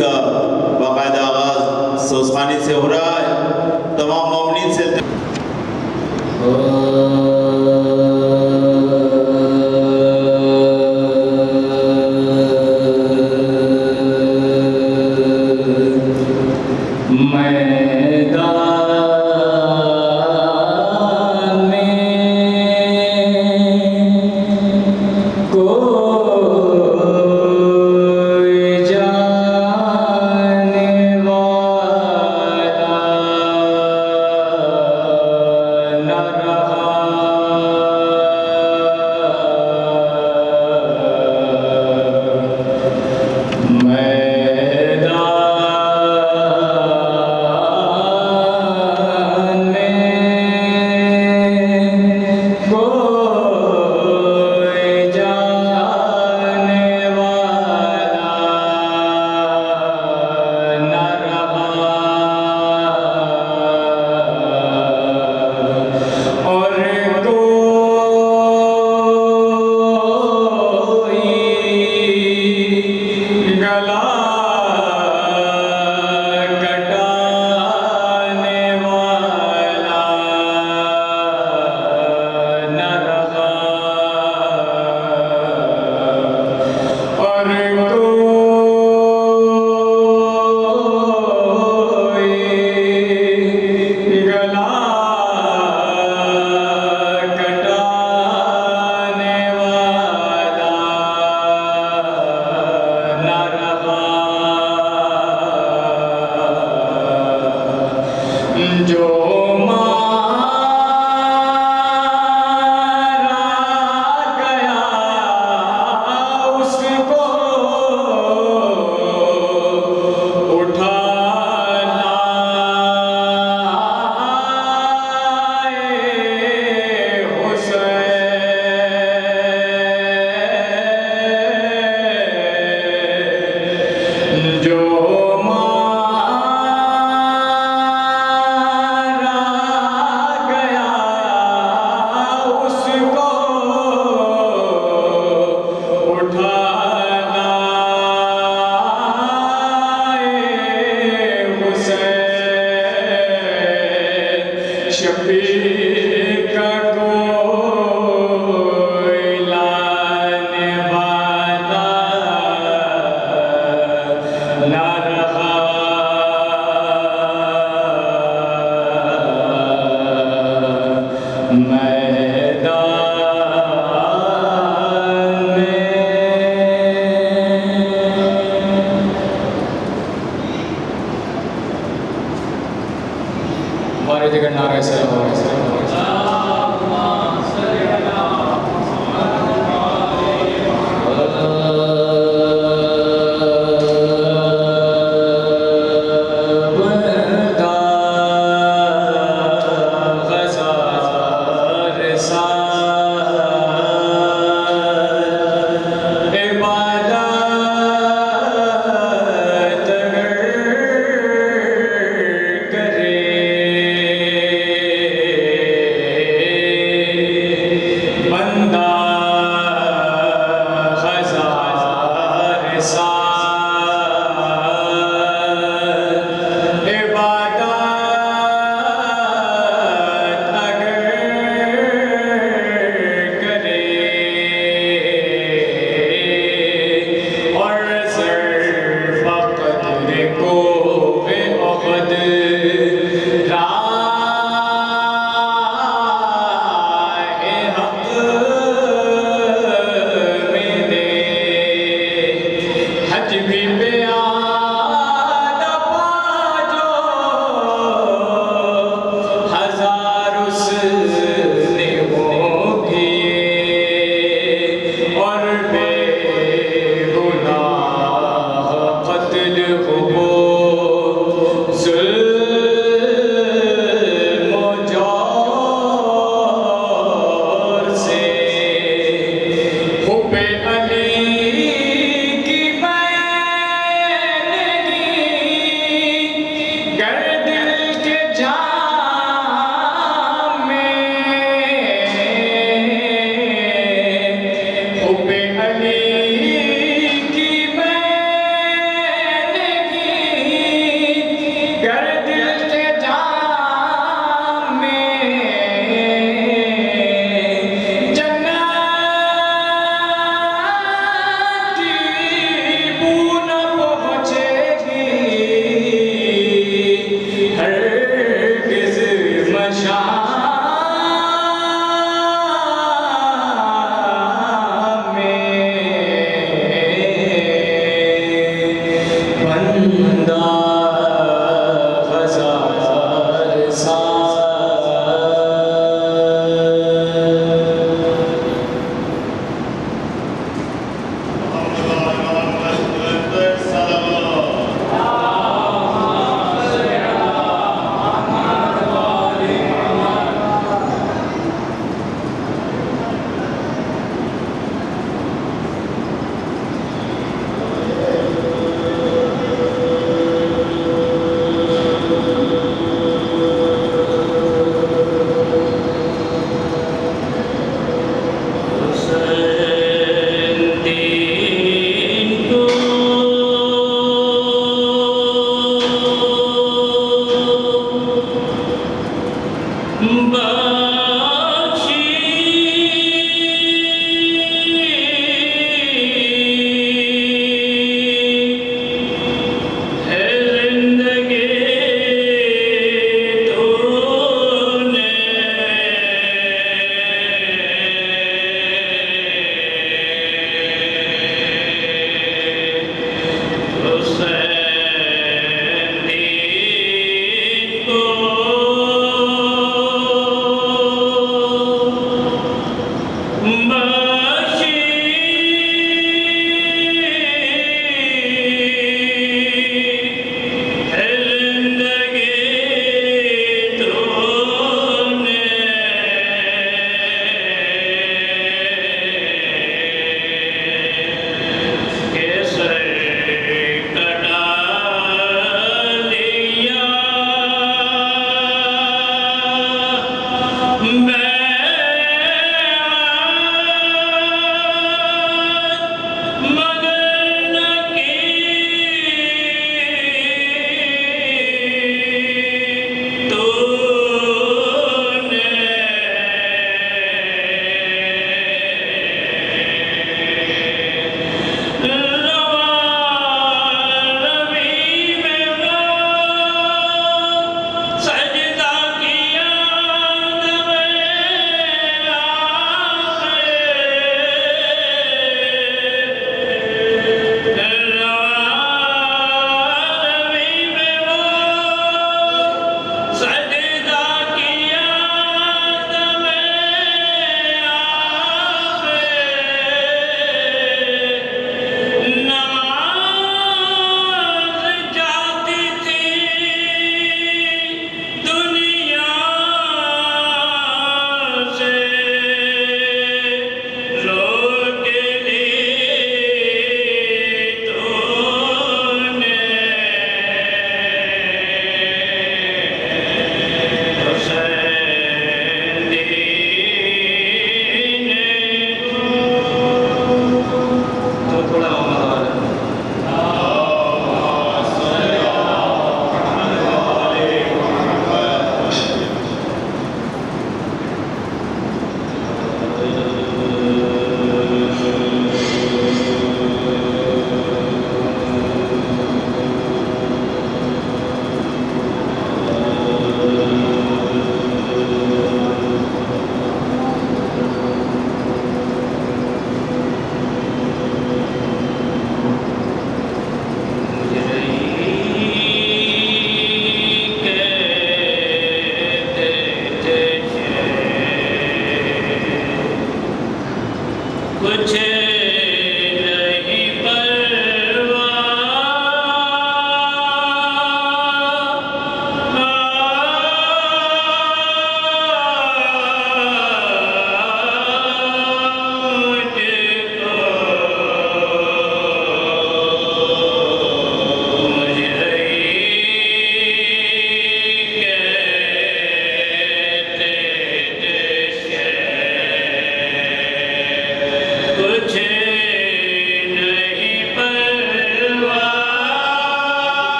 کا باقاعدہ آغاز سوزخانی سے ہو رہا ہے. تمام مومنین سے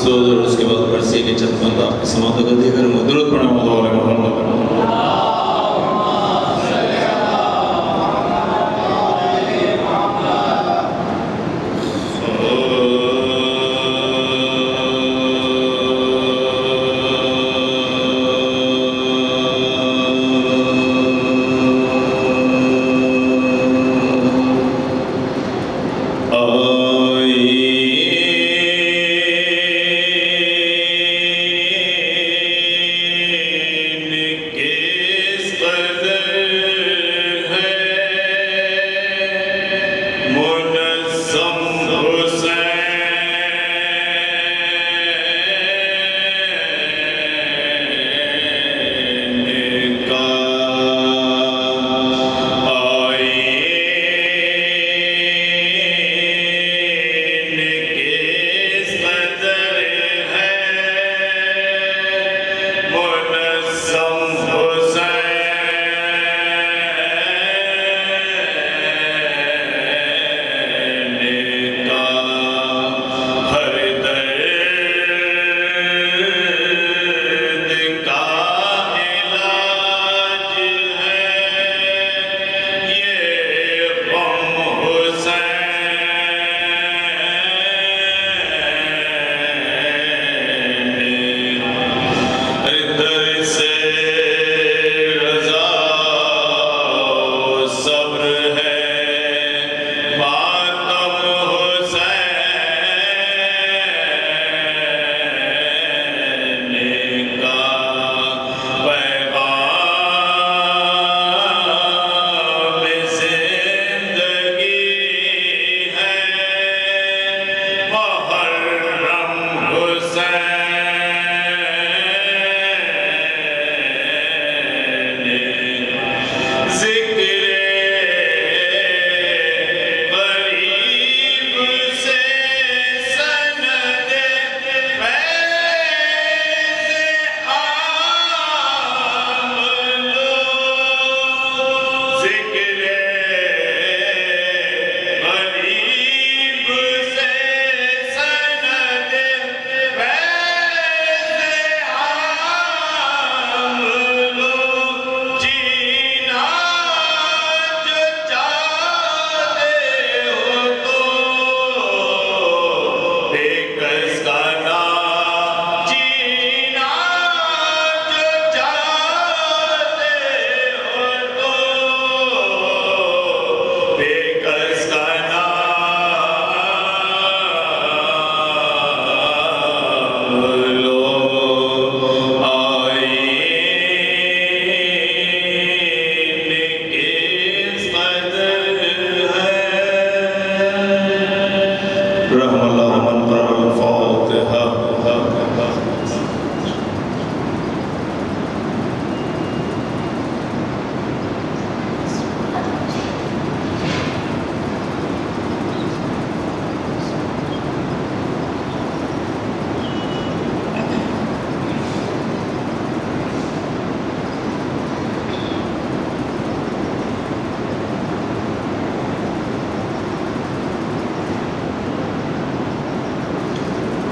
سوز اور اس کے بعد برسی کے چند بند آپ کی سماعت کا دے کر درود پڑھیں مولا محمد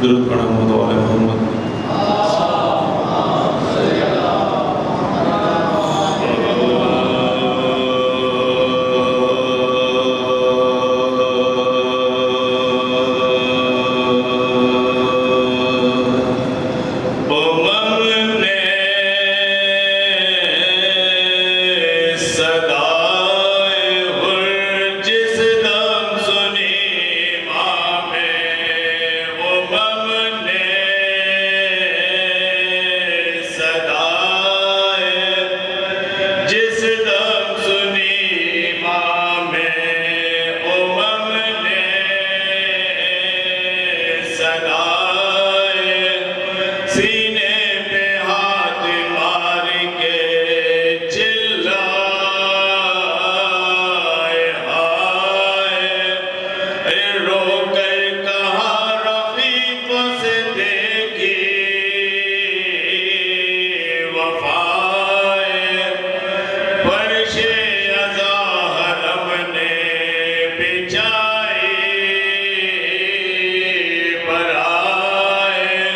درود پڑھیں مولا محمد پر آئے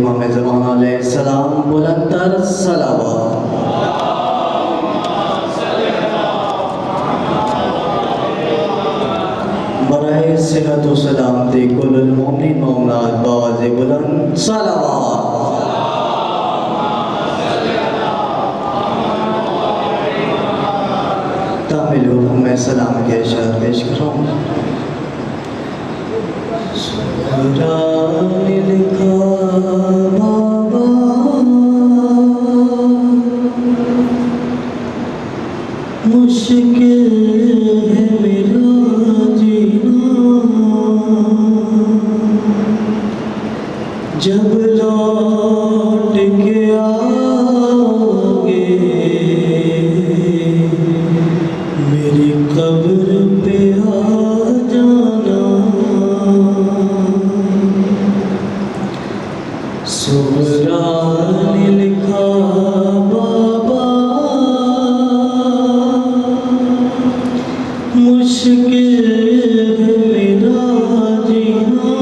امام زمان علیہ السلام بلند تر صلوات. برائے صحت و سلامتی کل المومنین مومنات باز بلند صلوات. تامل حکم میں سلام کے اشعار پیش کروں. سہرا نے لکھا بابا مشکل ہے میرا جینا جب لوٹ کے آؤ گے میری قبر پہ آ جانا. سہرا نے لکھا بابا مشکل ہے میرا جینا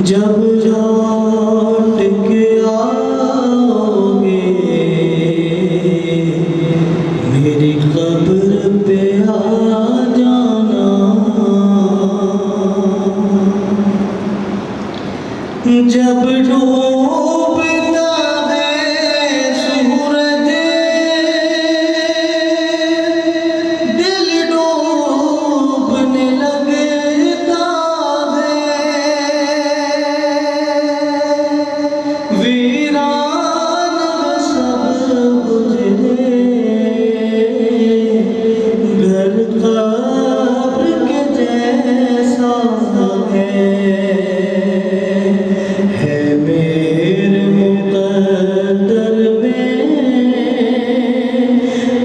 جب لوٹ کے آؤ گے میری قبر پہ آ جانا. جب ڈوبتا ہے سورج دل ڈوبنے لگتا ہے ویران سب گزرے گھر قبر کے جیسا ہے میرے مقدر میں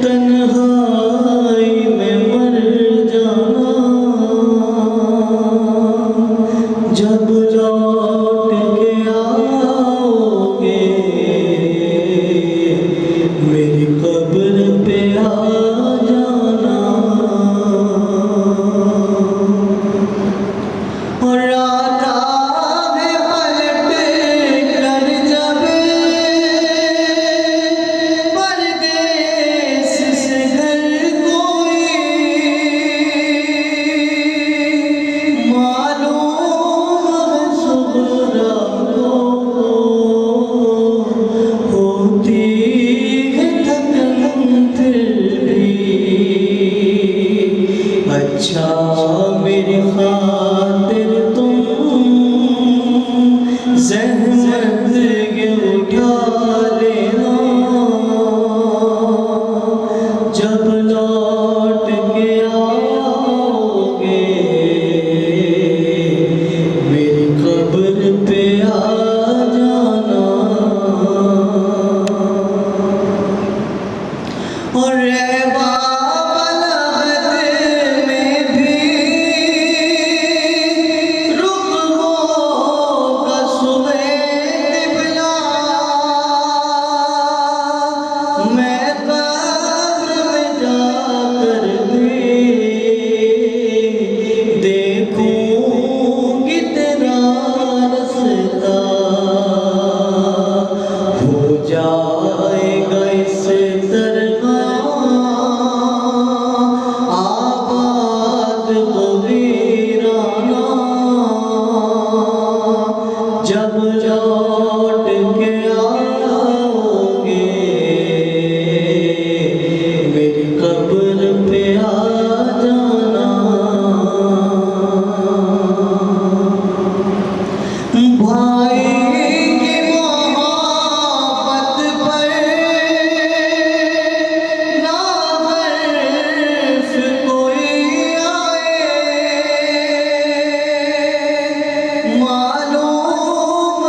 تنہائی میں مر جانا. جب لوٹ کے آؤ گے میری قبر پہ آ جانا. اور آتا اچھا میری خاطر تم زحمت یہ اٹھا لینا. جب لوٹ کے آؤ گے میری قبر پہ آ جانا. اور میں قبر میں جا کر دیکھوں گی تیرا رستہ ہو جائے گا اس طرح آباد کو ویرانہ. جب لوٹ کے آؤ گے میری قبر پہ آ جانا. بھائی کی محبت پر نہ حرف کوئی آئے معلوم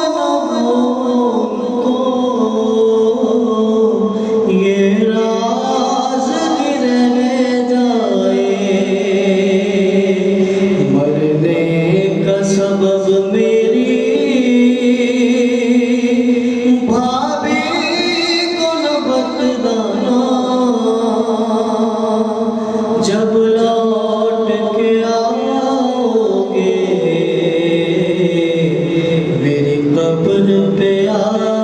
در پہ آ جانا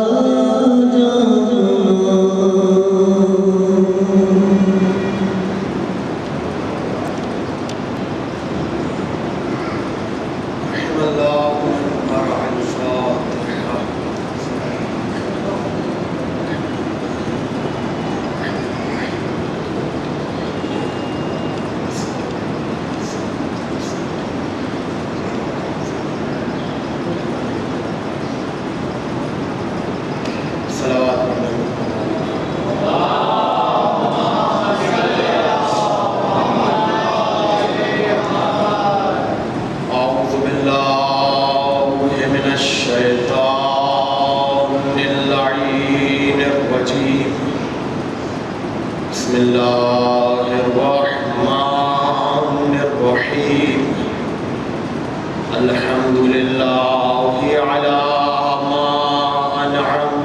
بسم اللہ الرحمن الرحیم الحمد للہ علی ما انعم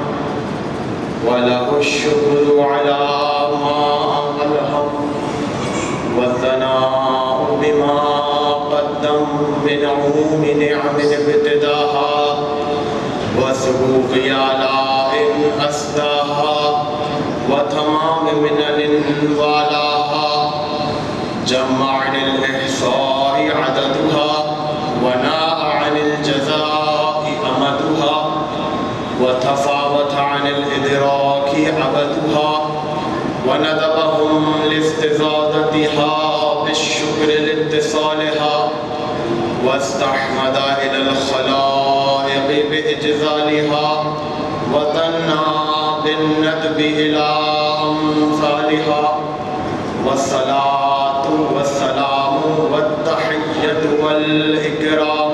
وله الشکر علی ما الہم والثناء بما قدم بنعوم نعم ابتداها وسبوق آلاء أسداها وتمام منن والاها جمع عن الإحصاء عددها وناء عن الجزاء أمدها وتفاوت عن الإدراك عبدها وندبهم لاستزادتها بالشكر لاتصالها واستحمد إلى الخلائق بإجزالها وثنى بالندب إلى أمثالها والصلاة والسلام والتحية والإكرام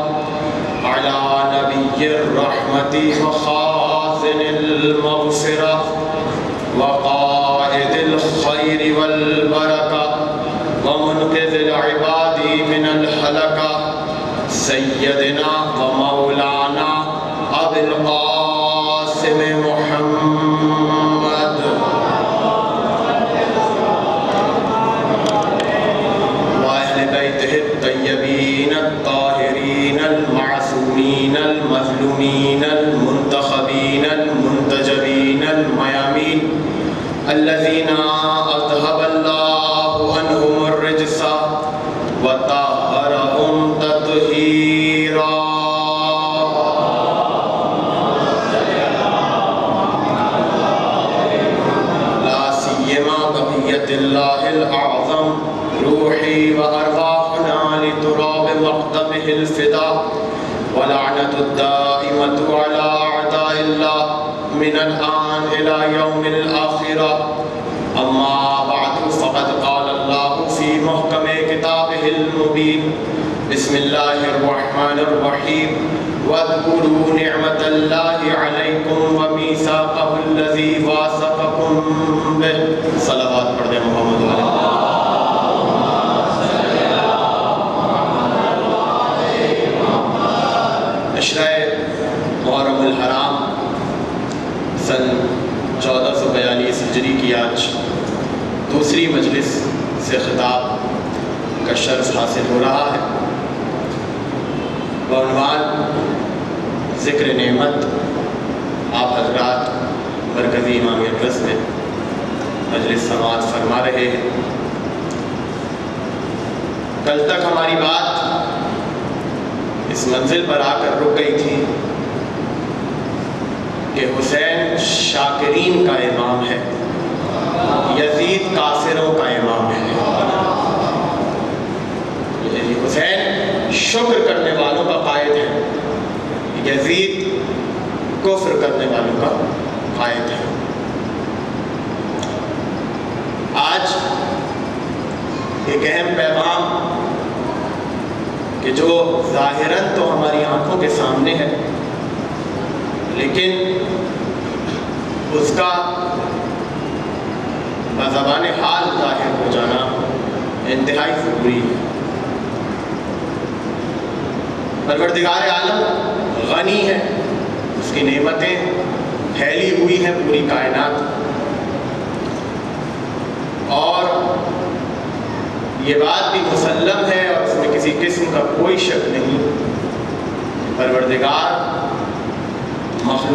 على نبي الرحمة وخازن المغفرة وقائد الخير والبركة ومنقذ العباد من الهلكة سيدنا ومولانا أبي القاسم محمد وأهل بيته الطيبين الطاهرين المعصومين المظلومين المنتخبين المنتجبين الميامين الذين أذهب الله عنهم الرجس وطهرهم تطهيرا لا سيما بقية الله الأعظم روحي وأرواحنا لتراب مقدمه الفداء ولعنة الدائمة على أعداء الله من الآن إلى يوم الآخرة أما بعد فقد قال الله في محكم كتابه المبين بسم الله الرحمن الرحيم واذكروا نعمة الله عليكم وميثاقه الذي واثقكم به صلوات پڑھ دیں محمد علیہ عشرہ محرم الحرام سن 1442 ہجری کی آج دوسری مجلس سے خطاب کا شرف حاصل ہو رہا ہے بعنوان ذکر نعمت آپ حضرات مرکزی امامیہ ٹرسٹ میں مجلس سماعت فرما رہے ہیں کل تک ہماری بات اس منزل پر آ کر رک گئی تھی کہ حسین شاکرین کا امام ہے یزید کافروں کا امام ہے حسین شکر کرنے والوں کا قائد ہے یزید کفر کرنے والوں کا قائد ہے آج ایک اہم پیغام کہ جو ظاہراً تو ہماری آنکھوں کے سامنے ہے لیکن اس کا بزبان حال ظاہر ہو جانا انتہائی ضروری ہے پروردگار عالم غنی ہے اس کی نعمتیں پھیلی ہوئی ہیں پوری کائنات اور یہ بات بھی مسلم ہے اور اس میں کسی قسم کا کوئی شک نہیں پروردگار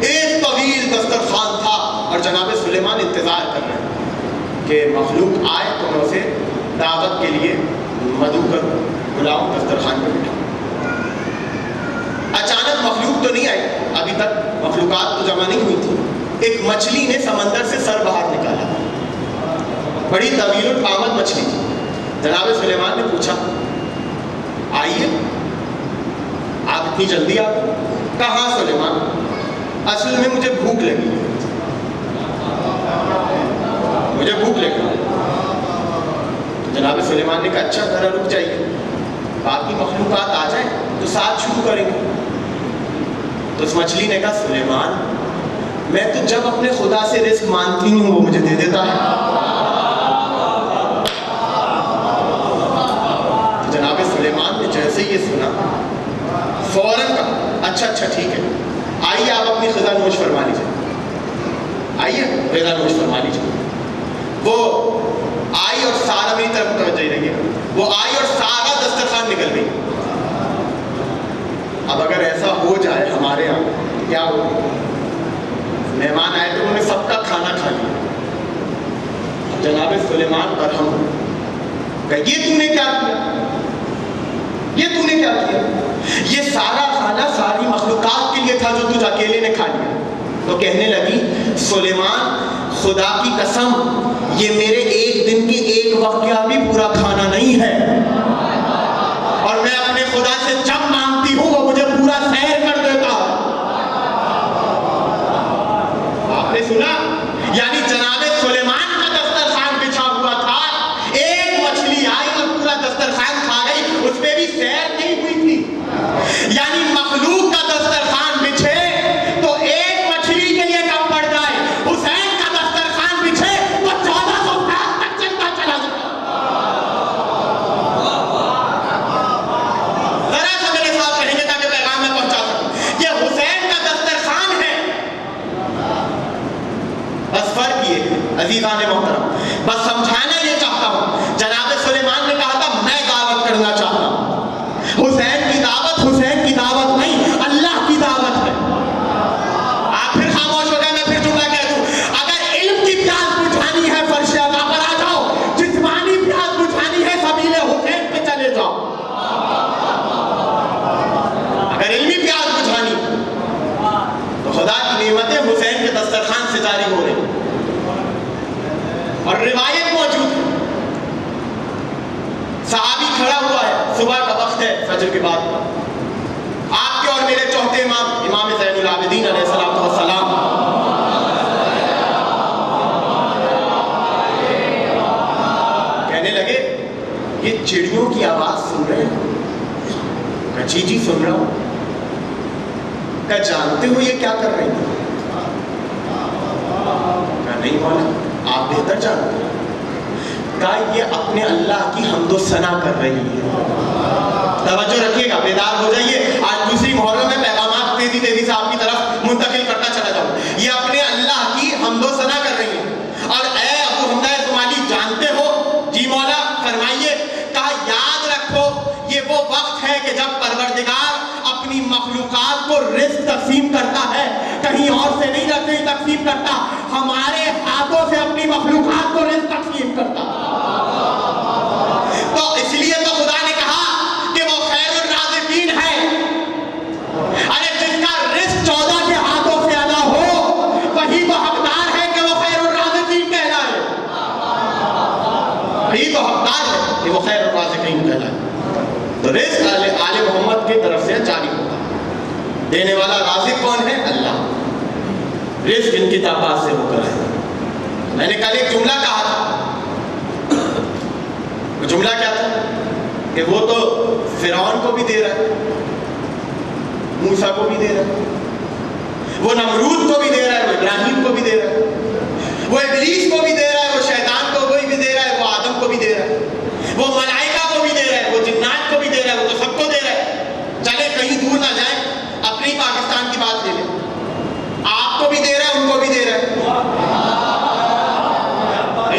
ایک طویل دسترخوان تھا اور جناب سلیمان انتظار کر رہے ہیں کہ مخلوق آئے تو میں اسے دعوت کے لیے مدعو کر بلاؤں، دسترخوان پہ بٹھاؤں۔ اچانک مخلوق تو نہیں آئی، ابھی تک مخلوقات تو جمع نہیں ہوئی تھی۔ ایک مچھلی نے سمندر سے سر باہر نکالا، بڑی طویل القامت مچھلی تھی۔ جناب سلیمان نے پوچھا آئیے، آپ اتنی جلدی آ گئے؟ کہاں سلیمان؟ اصل میں مجھے بھوک لگی، مجھے بھوک لگی۔ جناب سلیمان نے کہا اچھا ذرا رک جائیے، باقی مخلوقات آ جائیں تو ساتھ شروع کریں گے۔ تو اس مچھلی نے کہا سلیمان میں تو جب اپنے خدا سے رزق مانگتی ہوں وہ مجھے دے دیتا ہے۔ تو جناب سلیمان نے جیسے یہ سنا فوراً کہا اچھا ٹھیک ہے، آئیے آپ اپنی غذا نوش فرما لیجیے، آئیے غذا نوش فرما لیجیے۔ وہ آئی اور سارا، میری طرف متوجہ رہیے، وہ آئی اور سارا دسترخوان نکل گئی۔ اب اگر ایسا ہو جائے ہمارے یہاں کیا ہو، مہمان آئے تو انہوں نے سب کا کھانا کھا لیا، جناب سلیمان برہم ہو کہ یہ تو نے کیا کیا، یہ تو نے کیا کیا؟ یہ سارا کھانا ساری مخلوقات کے لیے تھا جو تجھ اکیلے نے کھا لیا۔ تو کہنے لگی سلیمان خدا کی قسم یہ میرے ایک دن کی ایک وقت کا بھی پورا کھانا نہیں ہے، اور میں اپنے خدا سے جب مانگتی ہوں وہ مجھے پورا سیر کر دیتا۔ آپ نے سنا، یعنی جناب سلیمان کا دسترخوان بچھا ہوا تھا، ایک مچھلی آئی اور پورا دسترخوان کھا گئی، اس پہ بھی سیر نہیں ہوئی تھی۔ یعنی مخلوق کا دسترخوان بچھے تو ایک مچھلی کے لیے کم پڑ جائے، حسین کا دسترخوان بچھے تو 1400 سال تک چلتا چلا جائے۔ ذرا سا میرے ساتھ رہیں گے تاکہ پیغام میں پہنچا سکوں۔ یہ حسین کا دسترخوان ہے، بس فرق یہ ہے عزیزان محترم، بس سمجھانا یہ چاہتا ہوں، جناب سلیمان نے کہا تھا میں دعوت کرنا چاہتا ہوں، حسین کی دعوت حسین کی دعوت نہیں، اللہ کی دعوت ہے۔ آپ پھر خاموش ہو جائیں، میں پھر جملہ کہہ دوں، اگر علم کی پیاس بجھانی ہے فرش عطا پر آ جاؤ، جسمانی پیاس بجھانی ہے سبیل حسین پہ چلے جاؤ۔ اگر علمی پیاس بجھانی تو خدا کی نعمتیں حسین کے دسترخوان سے جاری ہو رہی، اور روایت موجود ہے، صحابی کھڑا ہوا ہے، صبح کا وقت ہے، فجر کے بعد کا، آپ کے اور میرے چوتھے امام، امام زین العابدین علیہ الصلوۃ والسلام، کہنے لگے یہ چڑیوں کی آواز سن رہے ہیں؟ کہا جی سن رہا ہوں۔ کہا جانتے ہو یہ کیا کر رہی ہیں؟ کہا نہیں مولا آپ بہتر جانتے ہیں۔ کہا یہ اپنے اللہ کی حمد و ثنا کر رہی ہے۔ توجہ رکھیے گا، بیدار ہو جائیے، آج دوسری محرم میں پیغامات تیزی سے آپ کی طرف منتقل کرتا چلا جاؤں۔ یہ اپنے اللہ کی حمد و ثنا کر رہی ہے، اور اے ابو حمزہ صومالی جانتے ہو؟ جی مولا فرمائیے۔ کہا یاد رکھو یہ وہ وقت ہے کہ جب پروردگار اپنی مخلوقات کو رزق تقسیم کرتا ہے، کہیں اور سے نہیں رزق تقسیم کرتا، ہمارے ہاتھوں سے اپنی مخلوقات کو رزق تقسیم کرتا۔ تو اس لیے تو خدا نے کہا کہ وہ خیر الرازقین ہے۔ ارے جس کا رزق 14 کے ہاتھوں سے ادا ہو وہی تو حقدار ہے کہ وہ خیر الرازقین کہلائے، وہی تو حقدار ہے کہ وہ خیر الرازقین کہلائے۔ تو رزق آل محمد کی طرف سے جاری ہوتا ہے، دینے والا رازق کون ہے؟ اللہ۔ رزق ان کی طاقت سے ہو کر ہے۔ میں نے کل ایک جملہ کہا تھا، وہ جملہ کیا تھا کہ وہ تو فرعون کو بھی دے رہا ہے، موسیٰ کو بھی دے رہا ہے، وہ نمرود کو بھی دے رہا ہے، وہ ابراہیم کو بھی دے رہا ہے، وہ ابلیس کو بھی دے رہا ہے، وہ شیطان کو بھی دے رہا ہے، وہ آدم کو بھی دے رہا ہے، وہ ملائکہ کو بھی دے رہا ہے، وہ جنات کو بھی دے رہا ہے، وہ تو سب کو دے رہا ہے۔ چلے کہیں دور نہ جائیں، اپنی پاکستان کی بات لے لیں، آپ کو بھی دے رہا ہے، ان کو بھی دے رہا ہے۔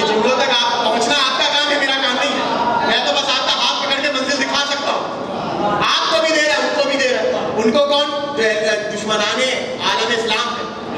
جملوں تک آپ پہنچنا آپ کا کام ہے، میرا کام نہیں ہے، میں تو بس آپ کا ہاتھ پکڑ کے منزل دکھا سکتا ہوں۔ آپ کو بھی دے رہا ہے، ان کو بھی دے رہا ہے۔ ان کو کون؟ دشمنان عالم اسلام ہے،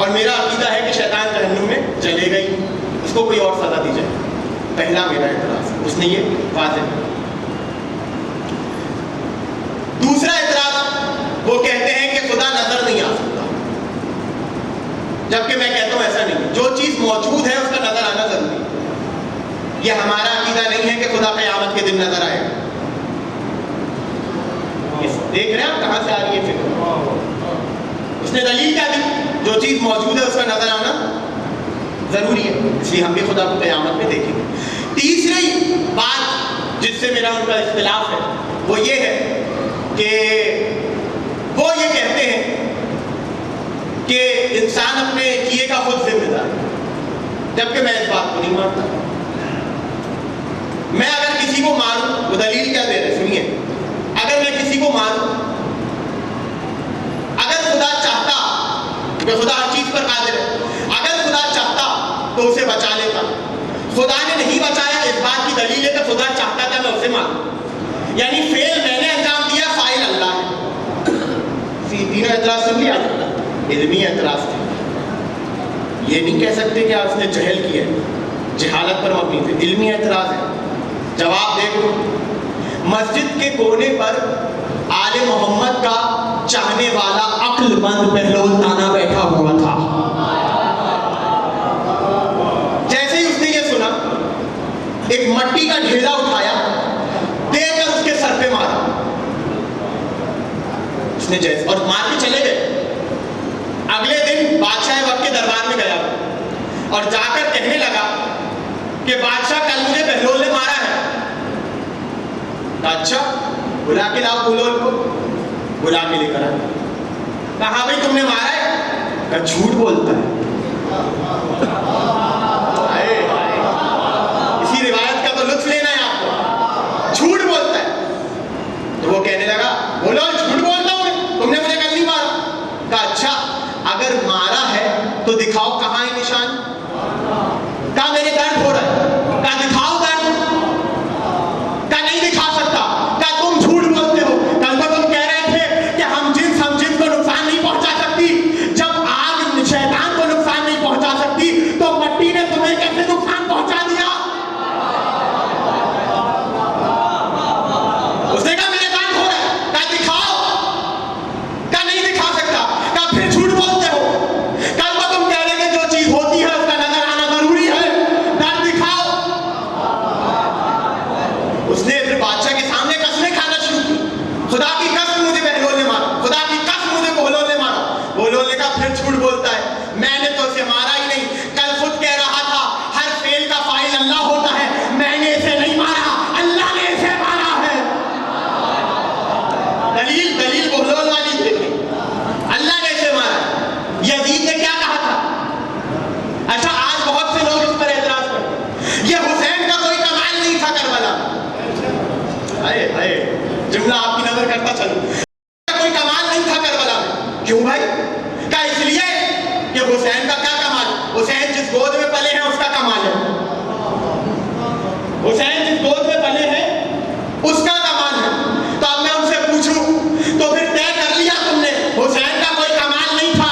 اور میرا عقیدہ ہے کہ شیطان جہنم میں جلے گا ہی، اس کو کوئی اور سزا دی جائے. پہلا میرا اعتراض، اس نے یہ واضح کیا. دوسرا اعتراض، وہ کہتے ہیں کہ خدا نظر نہیں آ سکتا، جبکہ میں کہتا ہوں ایسا نہیں، جو چیز موجود ہے اس کا نظر آنا ضروری ہے. یہ ہمارا عقیدہ نہیں ہے کہ خدا قیامت کے دن نظر آئے گا. دیکھ رہے ہیں آپ کہاں سے آ رہی ہے فکر؟ اس نے دلیل کیا دی؟ جو چیز موجود ہے اس کا نظر آنا ضروری ہے، اس لیے ہم بھی خدا کو قیامت میں دیکھیں گے. تیسری بات جس سے میرا ان کا اختلاف ہے وہ یہ ہے کہ وہ یہ کہتے ہیں کہ انسان اپنے کیے کا خود ذمہ دار ہے، جبکہ میں اس بات کو نہیں مانتا. میں اگر کسی کو ماروں، وہ دلیل کیا دے رہے سنیے، اگر میں کسی کو ماروں، اگر خدا چاہتا، کہ خدا ہر چیز پر قادر ہے، اگر خدا چاہتا تو اسے بچا لیتا. خدا نے نہیں بچایا، اس بات کی دلیل ہے کہ خدا چاہتا تھا میں اسے ماروں. یعنی فعل میں نے انجام دیا، فاعل اللہ ہے. تینوں اعتراض سن لیا، علمی اعتراض تھے. یہ نہیں کہہ سکتے کہ اس نے جہل کیا ہے، جہالت پر مبنی تھے. علمی اعتراض ہے. جواب دیکھو، مسجد کے کونے پر آل محمد کا چاہنے والا عقل مند بہلول تانا بیٹھا ہوا تھا. جیسے ہی اس نے یہ سنا، ایک مٹی کا ڈھیلا اٹھایا، دے کر اس کے سر پہ مارا. اس نے جیسے اور مار کے چلے گئے. اگلے دن بادشاہ وقت کے دربار میں گیا اور جا کر کہنے لگا کہ بادشاہ کل مجھے بہلول نے مارا ہے. اچھا، بلا کے لاؤ بہلول کو. بلا کے لے کر آئے. کہا بھائی تم نے مارا ہے؟ کہا جھوٹ بولتا ہے. اسی روایت کا تو لطف لینا ہے آپ کو. جھوٹ بولتا ہے. تو وہ کہنے لگا بولو جھوٹ بولتا ہوں میں، تم نے مجھے کل نہیں مارا. کہا اچھا، اگر مارا ہے تو دکھاؤ کہاں ہے نشان. کہا میرے درد ہو رہا ہے. کہا دکھاؤ درد. کہا نہیں دکھا سکتا. کہا تم جھوٹ بولتے ہو، کل تو تم کہہ رہے تھے کہ ہم جنس کو نقصان نہیں پہنچا سکتی. جب آگ شیطان کو نقصان نہیں پہنچا سکتی تو مٹی نے تمہیں کیسے نقصان پہنچا دیا؟ اس نے کہا میرے درد ہو رہا ہے. کہا دکھاؤ. کہا نہیں دکھا سکتا. کہا پھر جھوٹ بولتے ہو. کل تو تم کہہ رہے کہ جو چیز ہوتی ہے اس کا نظر آنا ضروری ہے. درد دکھاؤ. اس نے پھر بادشاہ کے سامنے قسمیں کھانا شروع کی. خدا کی قسم مجھے بہلول نے مارا، خدا کی قسم مجھے بہلول نے مارا. بہلول نے کہا پھر جھوٹ بولتا ہے، میں نے تو اسے مارا ہی نہیں. کل خود کہہ رہا تھا ہر فعل کا فاعل اللہ ہوتا ہے. میں نے اسے نہیں مارا، اللہ نے اسے مارا ہے. دلیل بہلول والی دیکھیں، اللہ نے اسے مارا. یزید نے کیا کہا تھا؟ اچھا، آج بہت سے لوگ اس پر اعتراض کرتے ہیں یہ حسین کا کوئی کمال نہیں تھا کربلا. جملہ آپ کی نظر کرتا چلو، کوئی کمال نہیں تھا کربلا میں. کیوں بھائی؟ کہا اس لیے کہ حسین کا کیا کمال؟ حسین جس گود میں پلے ہیں اس کا کمال ہے. حسین جس گود میں پلے ہیں اس کا کمال ہے. تو اب میں ان سے پوچھوں تو پھر طے کر لیا تم نے حسین کا کوئی کمال نہیں تھا.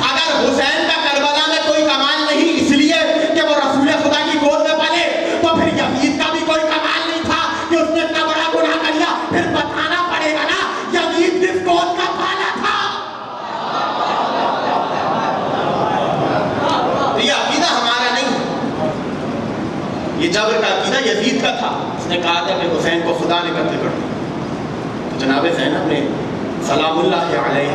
اگر حسین کا کربلا میں کوئی کمال نہیں اس لیے کہ وہ رسول خدا کی گود میں پلے، تو پھر یزید کا بھی کوئی کمال نہیں تھا کہ اس نے اتنا بڑا گناہ کر لیا. پھر بتانا پڑے گا نا یزید کس گود کا پالا تھا. یہ عقیدہ ہمارا نہیں ہے. یہ جبر کا عقیدہ یزید کا تھا. اس نے کہا تھا کہ حسین کو خدا نے قتل کر دیا. تو جناب زینب نے سلام اللہ علیہ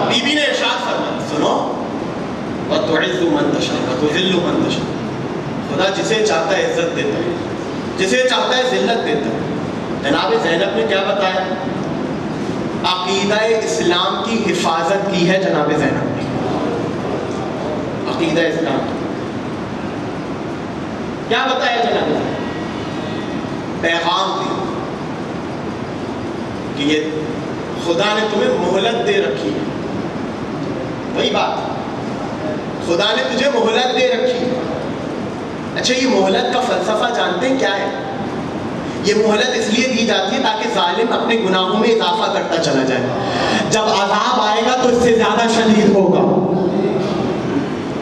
بی بی نے ارشاد فرمایا، سنو، وَتُعِزُّ مَن تَشَاءُ وَتُذِلُّ مَن تَشَاءُ. خدا جسے چاہتا ہے عزت دیتا ہے، جسے چاہتا ہے ذلت دیتا ہے. جناب زینب نے کیا بتایا؟ عقیدہ اسلام کی حفاظت کی ہے جناب زینب نے. عقیدہ اسلام کیا بتایا جناب زینب؟ پیغام دی کہ یہ خدا نے تمہیں مہلت دے رکھی ہے. وہی بات، خدا نے تجھے مہلت دے رکھی ہے. اچھا، یہ مہلت کا فلسفہ جانتے ہیں کیا ہے؟ یہ مہلت اس لیے دی جاتی ہے تاکہ ظالم اپنے گناہوں میں اضافہ کرتا چلا جائے. جب عذاب آئے گا تو اس سے زیادہ شدید ہوگا.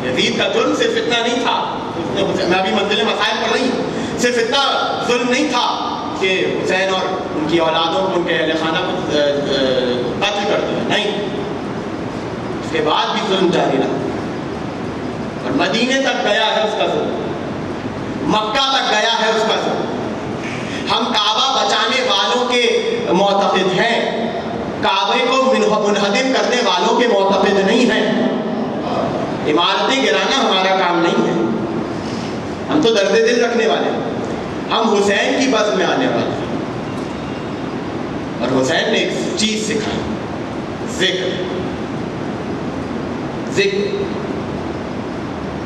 یزید کا جرم صرف اتنا نہیں تھا, میں ابھی منزل مسائل پڑھ رہی ہوں, صرف اتنا ظلم نہیں تھا کہ حسین اور ان کی اولادوں کو, ان کے اہل خانہ کو قتل کر دیا, نہیں, اس کے بعد بھی ظلم جاری رہا اور مدینے تک گیا ہے اس کا ظلم, مکہ تک گیا ہے اس کا ظلم. ہم کعبہ بچانے والوں کے معتقد ہیں, کعبے کو منہدم کرنے والوں کے معتقد نہیں ہیں. عمارتیں گرانا ہمارا کام نہیں ہے, ہم تو درد دل رکھنے والے ہیں, ہم حسین کی بس میں آنے والے ہیں. اور حسین نے ایک چیز سکھائی, ذکر. ذکر,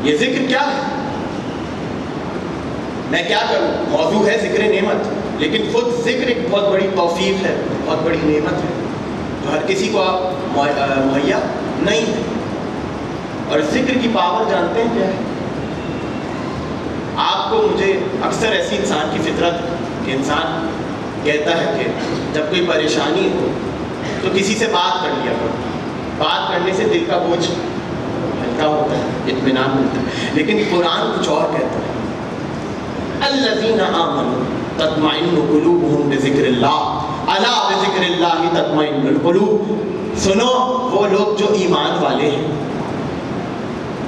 یہ ذکر کیا ہے؟ میں کیا کروں, موضوع ہے ذکر نعمت, لیکن خود ذکر ایک بہت بڑی توفیق ہے, بہت بڑی نعمت ہے جو ہر کسی کو مہیا نہیں ہے. اور ذکر کی پاور جانتے ہیں کیا ہے؟ آپ کو, مجھے اکثر ایسی انسان کی فطرت کہ انسان کہتا ہے کہ جب کوئی پریشانی ہو تو کسی سے بات کر لیا کرو, بات کرنے سے دل کا بوجھ ہلکا ہوتا ہے, اطمینان ملتا ہے. لیکن قرآن کچھ اور کہتا ہے, الذین آمنوا تطمئن قلوبهم بذکر اللہ الا بذکر اللہ تطمئن القلوب. سنو, وہ لوگ جو ایمان والے ہیں,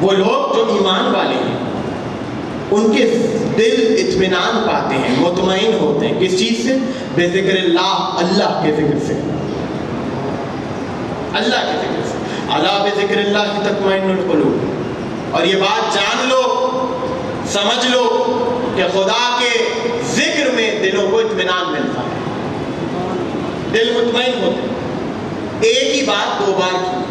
وہ لوگ جو ایمان والے ہیں, ان کے دل اطمینان پاتے ہیں, مطمئن ہوتے ہیں. کس چیز سے؟ بذکر اللہ, اللہ کے ذکر سے, اللہ کے ذکر سے. الا بذکر اللہ تطمئن القلوب. اور یہ بات جان لو, سمجھ لو کہ خدا کے ذکر میں دلوں کو اطمینان ملتا ہے, دل مطمئن ہوتے ہیں. ایک ہی بات دو بار کی.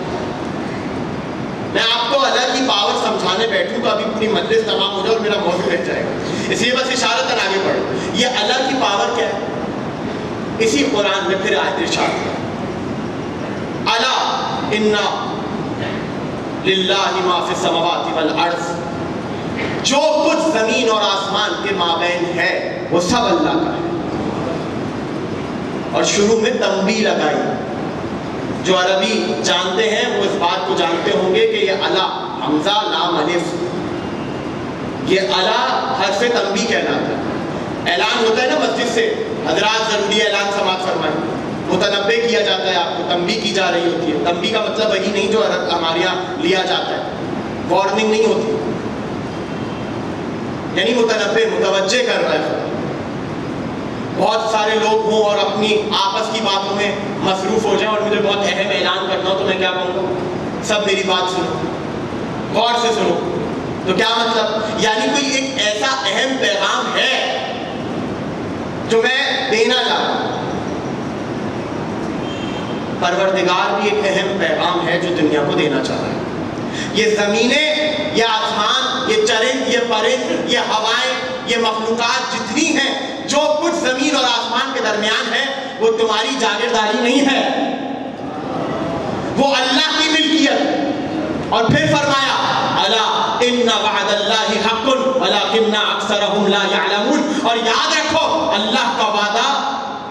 میں آپ کو اللہ کی پاور سمجھانے بیٹھوں تو ابھی پوری مجلس تمام ہو جائے اور میرا موضوع رہ جائے گا, اس لیے بس اشارتاً آگے بڑھو. یہ اللہ کی پاور کیا ہے؟ اسی قرآن میں پھر آیت ارشاد ہے, الا ان للہ ما فی السماوات والارض. جو کچھ زمین اور آسمان کے مابین ہے وہ سب اللہ کا ہے. اور شروع میں تنبیہ لگائی. جو عربی جانتے ہیں وہ اس بات کو جانتے ہوں گے کہ یہ الا, حمزہ لام الف, یہ الا حرف تنبیہ کہلاتا ہے. اعلان ہوتا ہے نا مسجد سے, حضرات ضروری اعلان سماعت فرمائیں, متنبہ کیا جاتا ہے, آپ کو تنبیہ کی جا رہی ہوتی ہے. تنبیہ کا مطلب وہی نہیں جو ہمارے یہاں لیا جاتا ہے, وارننگ نہیں ہوتی, یعنی متنبہ, متوجہ کر رہا ہے. بہت سارے لوگ ہوں اور اپنی آپس کی باتوں میں مصروف ہو جائیں اور مجھے بہت اہم اعلان کرنا ہو تو میں کیا کہوں گا, سب میری بات سنو, غور سے سنو. تو کیا مطلب؟ یعنی کوئی ایک ایسا اہم پیغام ہے جو میں دینا چاہتا ہوں. پروردگار بھی ایک اہم پیغام ہے جو دنیا کو دینا چاہ رہا ہے. یہ زمینیں, یہ آسمان, یہ چرند, یہ پرند, یہ ہوائیں, یہ مخلوقات جتنی ہیں, جو کچھ زمین اور آسمان کے درمیان ہے, وہ تمہاری جاگیرداری نہیں ہے, وہ اللہ کی ملکیت. اور پھر فرمایا الا ان وعد اللہ حق ولکن اکثرهم لا يعلمون. اور یاد رکھو اللہ کا وعدہ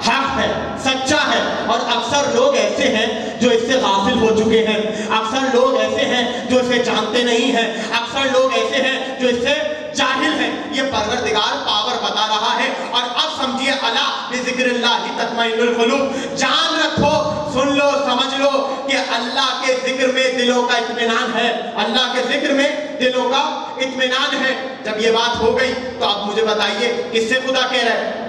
حق ہے, سچا ہے, اور اکثر لوگ ایسے ہیں جو اس سے غافل ہو چکے ہیں, اکثر لوگ ایسے ہیں جو اسے جانتے نہیں ہیں, اکثر لوگ ایسے ہیں جو اس سے جاہل ہیں. یہ پروردگار پاور بتا رہا ہے. اور اب سمجھیے, الا بذکر اللہ تطمئن القلوب. جان رکھو, سن لو, سمجھ لو کہ اللہ کے ذکر میں دلوں کا اطمینان ہے, اللہ کے ذکر میں دلوں کا اطمینان ہے. جب یہ بات ہو گئی تو اب مجھے بتائیے کس سے خدا کہہ رہا ہے,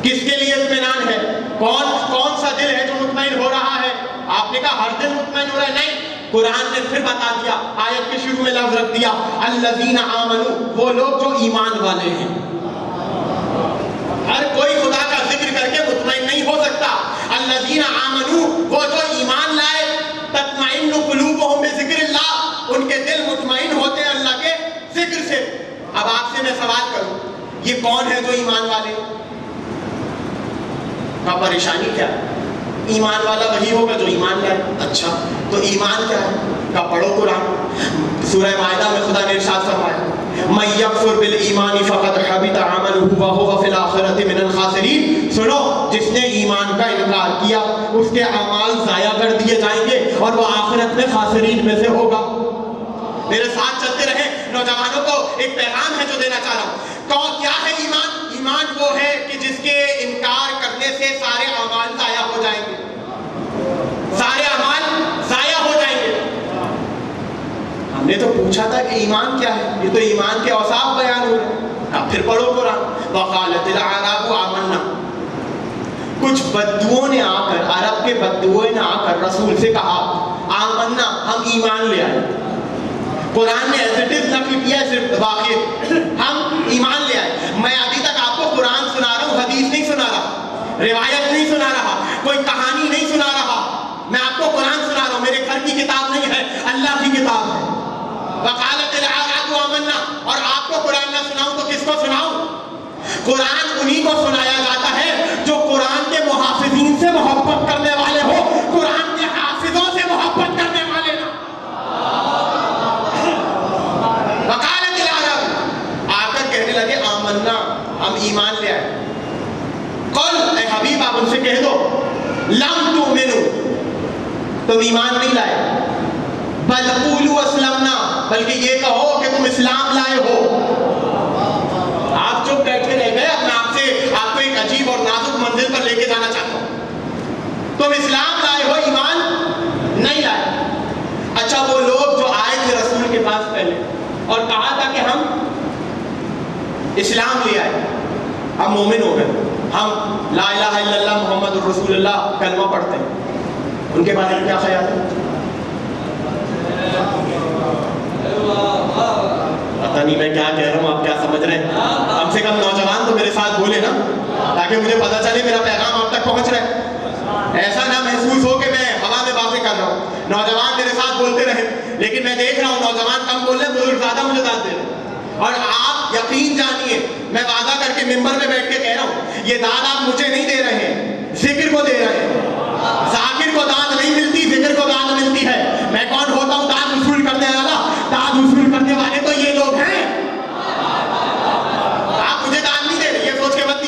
کس کے لیے اطمینان ہے, کون سا دل ہے جو مطمئن ہو رہا ہے؟ آپ نے کہا ہر دل مطمئن ہو رہا ہے, نہیں. قرآن نے پھر بتا دیا, آیت کے شروع میں لفظ رکھ دیا الذین آمنوا, وہ لوگ جو ایمان والے ہیں. ہر کوئی خدا کا ذکر کر کے مطمئن نہیں ہو سکتا. الذین آمنوا, وہ جو ایمان لائے, تطمئن قلوبهم بذکر اللہ, ان کے دل مطمئن ہوتے ہیں اللہ کے ذکر سے. اب آپ سے میں سوال کروں, یہ کون ہے جو ایمان والے؟ کا پریشانی کیا ہے؟ ایمان والا وہی ہوگا جو ایمان لائے. اچھا, تو ایمان کیا ہے؟ کا پڑھو قرآن. سورہ مائدہ میں خدا نے ارشاد فرمایا من یکفر بالایمان فقد حبط عملہ وہو فی الآخرۃ من الخاسرین. سنو, جس نے ایمان کا انکار کیا اس کے اعمال ضائع کر دیے جائیں گے اور وہ آخرت میں خاسرین میں سے ہوگا. میرے ساتھ چلتے رہے. نوجوانوں کو ایک پیغام ہے جو دینا چاہ رہا ہوں. کیا ہے ایمان؟ ایمان وہ ہے کہ جس کے انکار کرنے سے سارے اعمال ضائع ہو جائیں گے. سارے اعمال ضائع ہو جائیں گے. ہم نے تو پوچھا تھا کہ ایمان کیا ہے, یہ تو ایمان کے اوصاف بیان ہو رہے ہیں. اب پھر پڑھو قرآن. وقالت الاعراب آمنا. کچھ بدوؤں نے آ کر, عرب کے بدوؤں نے آ کر رسول سے کہا آمنا, ہم ایمان لے آئے. قرآن نے ایز اٹ از نقل کیا ہے صرف واقع, ہم ایمان لے آئے. میں ابھی تک آپ کو قرآن سنا رہا ہوں, حدیث نہیں سنا رہا, روایت نہیں سنا رہا, کوئی کہانی نہیں سنا رہا. میں آپ کو قرآن سنا رہا ہوں. میرے گھر کی کتاب نہیں ہے, اللہ کی کتاب ہے. وقالت الاعراب آمنا. اور آپ کو قرآن نہ سناؤں تو کس کو سناؤں؟ قرآن انہی کو سنایا جاتا ہے جو قرآن کے محافظین سے محبت کرنے والے ہو, قرآن کے حافظوں سے محبت کرنے والے نہ. وقالت الاعراب, آ کر کہنے لگے آمنا, ہم ایمان لے آئے. قل, اے حبیب آپ ان سے کہہ دو, لم تؤمنوا, تم ایمان نہیں لائے. بل قولوا اسلمنا, بلکہ یہ کہو کہ تم اسلام لائے ہو. آپ چپ بیٹھے رہ گئے. اب میں آپ کو ایک عجیب اور نازک منزل پر لے کے جانا چاہتا ہوں. تم اسلام لائے ہو, ایمان نہیں لائے. اچھا, وہ لوگ جو آئے تھے رسول کے پاس پہلے اور کہا تھا کہ ہم اسلام لے آئے, ہم مومن ہو گئے, ہم لا الہ الا اللہ محمد الرسول اللہ کلمہ پڑھتے ہیں, ان کے بارے میں کیا خیال ہے؟ پتہ نہیں میں کیا کہہ رہا ہوں, آپ کیا سمجھ رہے ہیں؟ کم سے کم نوجوان تو میرے ساتھ بولے نا, تاکہ مجھے پتہ چلے میرا پیغام آپ تک پہنچ رہا ہے. ایسا نہ محسوس ہو کہ میں ہوا میں باتیں کر رہا ہوں. نوجوان میرے ساتھ بولتے رہے, لیکن میں دیکھ رہا ہوں نوجوان کم بول رہے ہیں, بزرگ زیادہ مجھے داد دے رہے ہیں. اور آپ یقین جانیے, میں وعدہ کر کے ممبر میں بیٹھ کے کہہ رہا ہوں, یہ داد آپ مجھے نہیں دے رہے ہیں, ذکر کو دے رہے ہیں. ذاکر کو داد نہیں ملتی, ذکر کو داد ملتی ہے. میں کون ہوتا ہوں داد وصول کرنے والا؟ داد وصول کرنے والے تو یہ لوگ ہیں. آپ مجھے داد نہیں دے رہے, یہ سوچ کے مت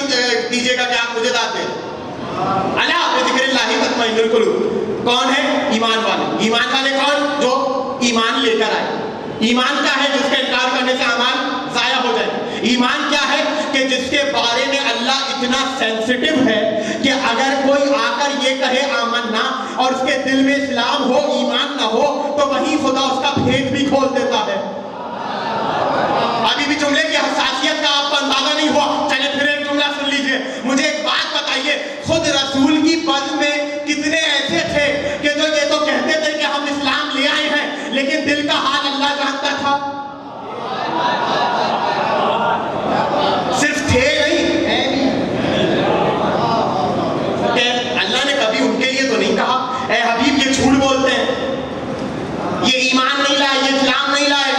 دیجیے گا کہ آپ مجھے داد دے رہے. اللہ بذکر اللہ تطمئن القلوب. کون ہے؟ ایمان والے. ایمان والے کون؟ جو ایمان لے کر آئے. ایمان کیا ہے؟ جس کا انکار کرنے سے اعمال ضائع ہو جائے. ایمان کیا ہے؟ کہ جس کے بارے میں اللہ اتنا سینسٹیو ہے کہ اگر کوئی آ کر یہ کہے آمنا اور اس کے دل میں اسلام ہو, ایمان نہ ہو, تو وہی خدا اس کا بھید بھی کھول دیتا ہے. ابھی بھی جملے کی حساسیت کا آپ کو اندازہ نہیں ہوا. چلے پھر ایک جملہ سن لیجئے. مجھے ایک بات بتائیے, خود رسول کی بز میں کتنے ایسے تھے کہ جو یہ تو کہتے تھے کہ ہم اسلام لے آئے ہیں, لیکن دل کا حال اللہ جانتا تھا. صرف تھے نہیں, ہیں بھی. کہ اللہ نے کبھی ان کے لیے تو نہیں کہا اے حبیب یہ جھوٹ بولتے ہیں, یہ ایمان نہیں لائے, یہ اسلام نہیں لائے.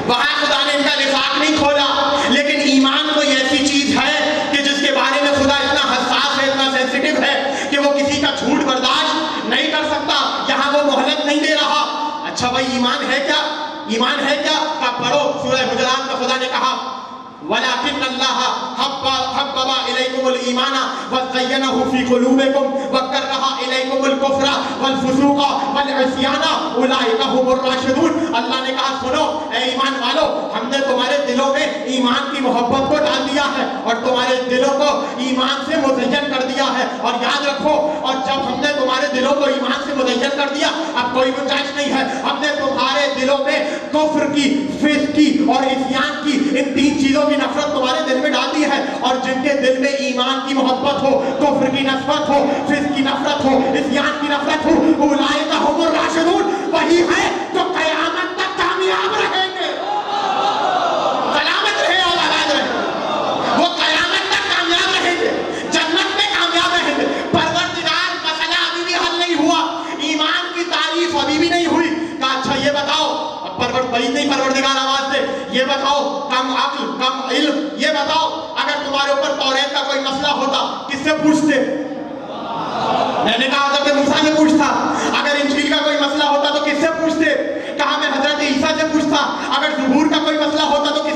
وہاں خدا نے ان کا نفاق نہیں کھولا. لیکن ایمان کوئی ایسی چیز ہے کہ جس کے بارے میں خدا اتنا حساس ہے, اتنا سینسٹیو ہے کہ وہ کسی کا جھوٹ برداشت نہیں کر سکتا. یہاں وہ مہلت نہیں دے رہا. اچھا بھائی, ایمان ہے کیا؟ ایمان ہے کیا؟ آپ پڑھو سورہ حجرات میں خدا نے کہا وَلَكِنَّ اللَّهَ حَبَّبَ إِلَيْكُمُ الْإِيمَانَ وَزَيَّنَهُ فِي قُلُوبِكُمْ وَكَرَّهَ إِلَيْكُمُ الْكُفْرَ وَالْفُسُوقَ وَالْعِصْيَانَ أُولَٰئِكَ هُمُ الرَّاشِدُونَ. اللہ نے کہا سنو اے ایمان والو, ہم نے تمہارے دلوں میں ایمان کی محبت کو ڈال دیا ہے اور تمہارے دلوں کو ایمان سے مزین کر دیا ہے. اور یاد رکھو, اور جب ہم نے تمہارے دلوں کو ایمان سے مزین کر دیا, اب کوئی گنجائش نہیں ہے. ہم نے تمہارے دلوں میں کفر کی, فسق کی اور عصیان کی, ان تین چیزوں کی نفرت تمہارے دل میں ڈال دی ہے. اور جن کے دل میں ایمان کی محبت ہو, کفر کی نفرت ہو, فسق کی نفرت ہو, عصیان کی نفرت ہو, اولئک هم الراشدون, وہی ہے جو قیامت تک کامیاب رہیں گے. سلامت رہے اور آباد رہے. وہ قیامت تک کامیاب رہیں گے, جنت میں کامیاب رہیں گے. پروردگار مسئلہ ابھی بھی حل نہیں ہوا, ایمان کی تعریف ابھی بھی نہیں ہوئی. کہا اچھا یہ بتاؤ, پروردگار آواز دے, یہ بتاؤ کم عقل کم علم, یہ بتاؤ اگر تمہارے اوپر توریت کا کوئی مسئلہ ہوتا کس سے پوچھتے؟ میں نے کہا حضرت موسیٰ سے پوچھتا. اگر انجیل کا کوئی مسئلہ ہوتا تو کس سے پوچھتے؟ کہا میں حضرت عیسیٰ سے پوچھتا. اگر زبور کا کوئی مسئلہ ہوتا تو کس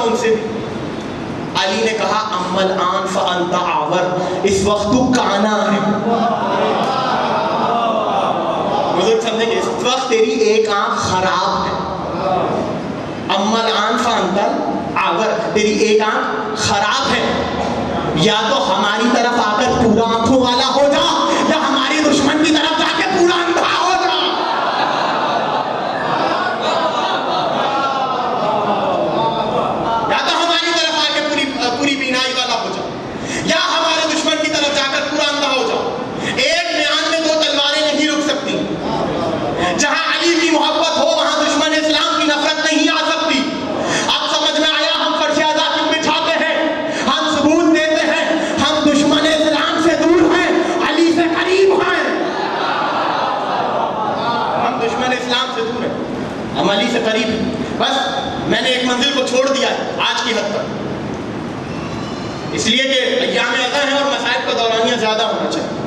ہوتا ان سے بھی. علی نے کہا امل آن فانت آور, اس وقت تو کانا ہے. بزرگ سمجھیں گے, اس وقت تیری ایک آنکھ خراب ہے. امل آن فانت آور, تیری ایک آنکھ خراب ہے. یا تو ہماری طرف آ کر پورا آنکھوں والا ہو جا, یا ہماری دشمن کی طرف جا کے پورا اندھا ہو جا. یا تو ہماری طرف آ کے پوری بینائی والا ہو جا, یا ہمارے دشمن کی طرف جا کر پورا اندھا ہو جا. ایک میان میں دو تلواریں نہیں رک سکتی. جہاں علی کی محبت ہو وہاں دشمن اسلام کی نفرت نہیں آ سکتی. اب سمجھ میں آیا, ہم فرش عزاء بچھاتے ہیں, ہم ثبوت دیتے ہیں, ہم دشمن اسلام سے دور ہیں, علی سے قریب ہیں. ہم دشمن اسلام سے دور ہیں, ہم علی سے قریب ہیں. بس میں نے ایک منزل کو چھوڑ دیا ہے آج کی حد تک, اس لیے کہ ایام اذا ہیں اور مصائب کا دورانیہ زیادہ ہونا چاہیے,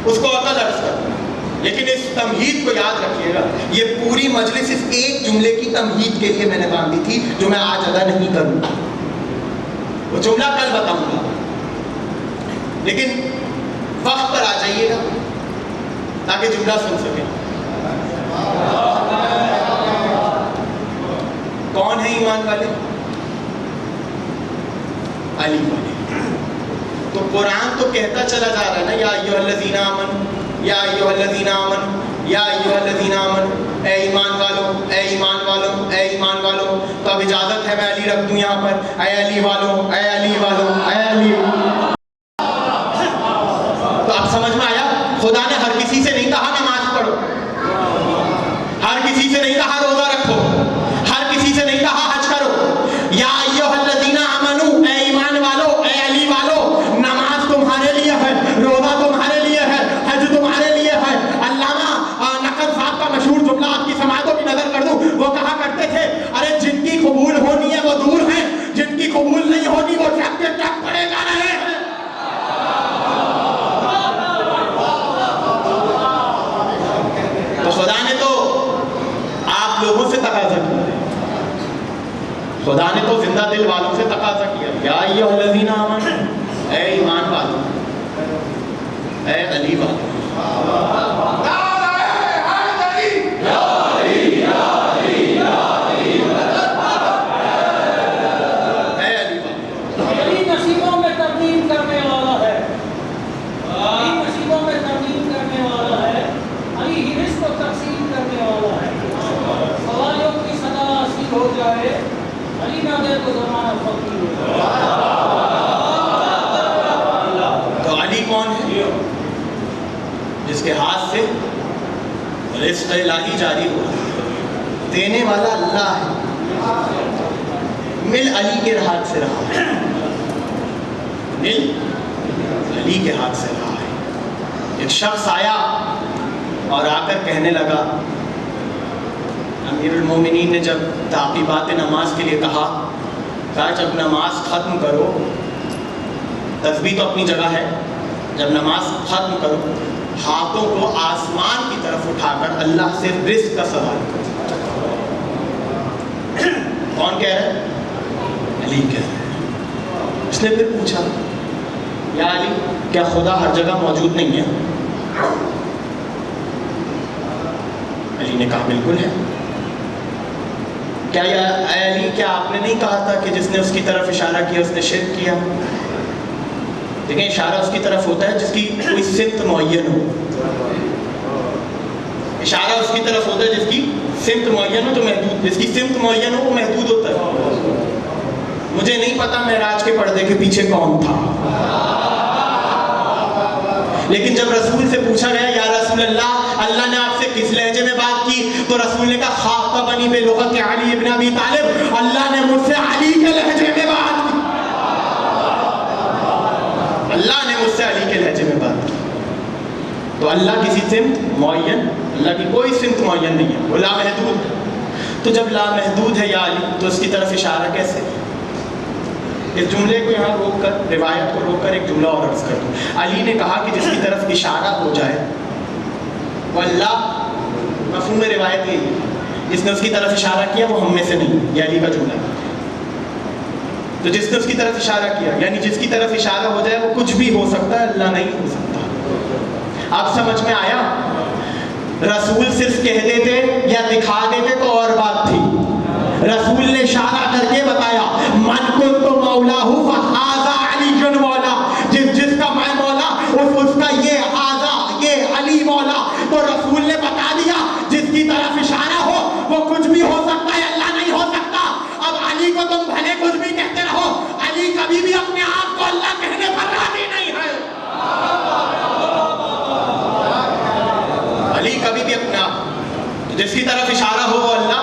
اس کو عقل عرض کر. لیکن اس تمہید کو یاد رکھیے گا, یہ پوری مجلس اس ایک جملے کی تمہید کے لیے میں نے باندھی تھی, جو میں آج ادا نہیں کروں. وہ جملہ کل بتاؤں گا, لیکن وقت پر آ جائیے گا تاکہ جملہ سن سکیں. کون ہے ایمان والے؟ علی والے. تو قرآن تو کہتا چلا جا رہا ہے نا, یا ایھا الذین آمنوا, یا ایھا الذین آمنوا, یا ایھا الذین آمنوا, اے ایمان والو, اے ایمان والو, اے ایمان والو. تو اب اجازت ہے میں علی رکھ دوں یہاں پر, اے علی والو, اے علی والو, اے علی. تو اب سمجھ میں آیا, خدا نے ہر کسی سے نہیں کہا نماز پڑھو, ہر کسی سے نہیں کہا روزہ رکھو, ہر کسی سے نہیں کہا حج کرو. یا ایھا الذین آمنوا, اے ایمان والو, اے علی والو, نماز تمہارے لیے ہے, روزہ تمہارے لیے ہے, حج تمہارے لیے ہے. علامہ نقوی صاحب کا مشہور جملہ آپ کی سماعتوں کی نظر کر دوں, وہ کہا کرتے تھے, ارے جن کی قبول ہونی ہے وہ دور ہیں, جن کی قبول نہیں ہونی وہ ٹرک کے ٹرک پڑے جا رہے ہیں. تو خدا نے تو آپ لوگوں سے تقاضا کیا, خدا نے تو زندہ دل والوں سے تقاضا کیا, یا ایھا الذین آمنوا, اے ایمان والو, اے علی والو. علی نصیبوں میں ترمیم کرنے والا ہے, علی نصیبوں میں ترمیم کرنے والا ہے, علی ہی رزق کو تقسیم کرنے والا ہے. سوالیوں کی صدا حاصل ہو جائے, علی نہ دے تو زمانہ فقیر ہو جائے. تو علی کون ہے؟ جس کے ہاتھ سے رزق الہی جاری ہو, دینے والا اللہ ہے. مل علی کے ہاتھ سے رہا ہے, مل علی کے ہاتھ سے رہا ہے. ایک شخص آیا اور آ کر کہنے لگا, امیر المومنین نے جب تعقیبات نماز کے لیے کہا جب نماز ختم کرو, تسبیح تو اپنی جگہ ہے, جب نماز ختم کرو ہاتھوں کو آسمان کی طرف اٹھا کر اللہ سے رزق کا سوال کرو. کون کہہ رہا ہے؟ علی کہہ رہا ہے. اس نے پھر پوچھا, یا علی کیا خدا ہر جگہ موجود نہیں ہے؟ علی نے کہا بالکل ہے. کیا یا اے علی, کیا آپ نے نہیں کہا تھا کہ جس نے اس کی طرف اشارہ کیا اس نے شرک کیا؟ دیکھیں, اشارہ اس کی طرف ہوتا ہے جس کی کوئی سمت معین ہو. اشارہ اس کی طرف ہوتا ہے جس کی سمت معین ہو, جو محدود, جس کی سمت معین ہو وہ محدود ہوتا ہے. مجھے نہیں پتا معراج کے پردے کے پیچھے کون تھا, لیکن جب رسول سے پوچھا گیا یا رسول اللہ, اللہ نے آپ سے کس لہجے میں بات کی, تو رسول نے کہا خاطبنی بلغت علی ابن ابی طالب, اللہ نے مجھ سے علی کے لہجے میں بات کی. اللہ نے مجھ سے علی کے لہجے میں بات کی. تو اللہ کسی سمت معین, اللہ کی کوئی سمت معین نہیں ہے, وہ لامحدود ہے. تو جب لامحدود ہے یا علی, تو اس کی طرف اشارہ کیسے؟ اس جملے کو یہاں روک کر, روایت کو روک کر ایک جملہ اور عرض کر دوں. علی نے کہا کہ جس کی طرف اشارہ ہو جائے وہ اللہ, مفہوم روایت یہی ہے, جس نے اس کی طرف اشارہ کیا وہ ہم میں سے نہیں، یہ علی کا جملہ ہے. تو جس نے اس کی طرف اشارہ کیا، یعنی جس کی طرف اشارہ ہو جائے وہ کچھ بھی ہو سکتا ہے، اللہ نہیں ہو سکتا. اب سمجھ میں آیا؟ رسول صرف کہہ دیتے یا دکھا دیتے تو اور بات تھی. رسول نے اشارہ کر کے بتایا من کنت مولاہ فہذا علی مولا، جس کا میں مولا اس کا یہ ھذا یہ علی مولا. تو رسول نے بتا دیا جس کی طرف اشارہ ہو وہ کچھ بھی ہو سکتا ہے، اللہ نہیں ہو سکتا. اب علی کو تم بھلے کچھ بھی کہتے رہو، علی کبھی بھی اپنے آپ کو اللہ کہنے پر راضی نہیں ہے. علی کبھی بھی اپنے آپ، جس کی طرف اشارہ ہو وہ اللہ.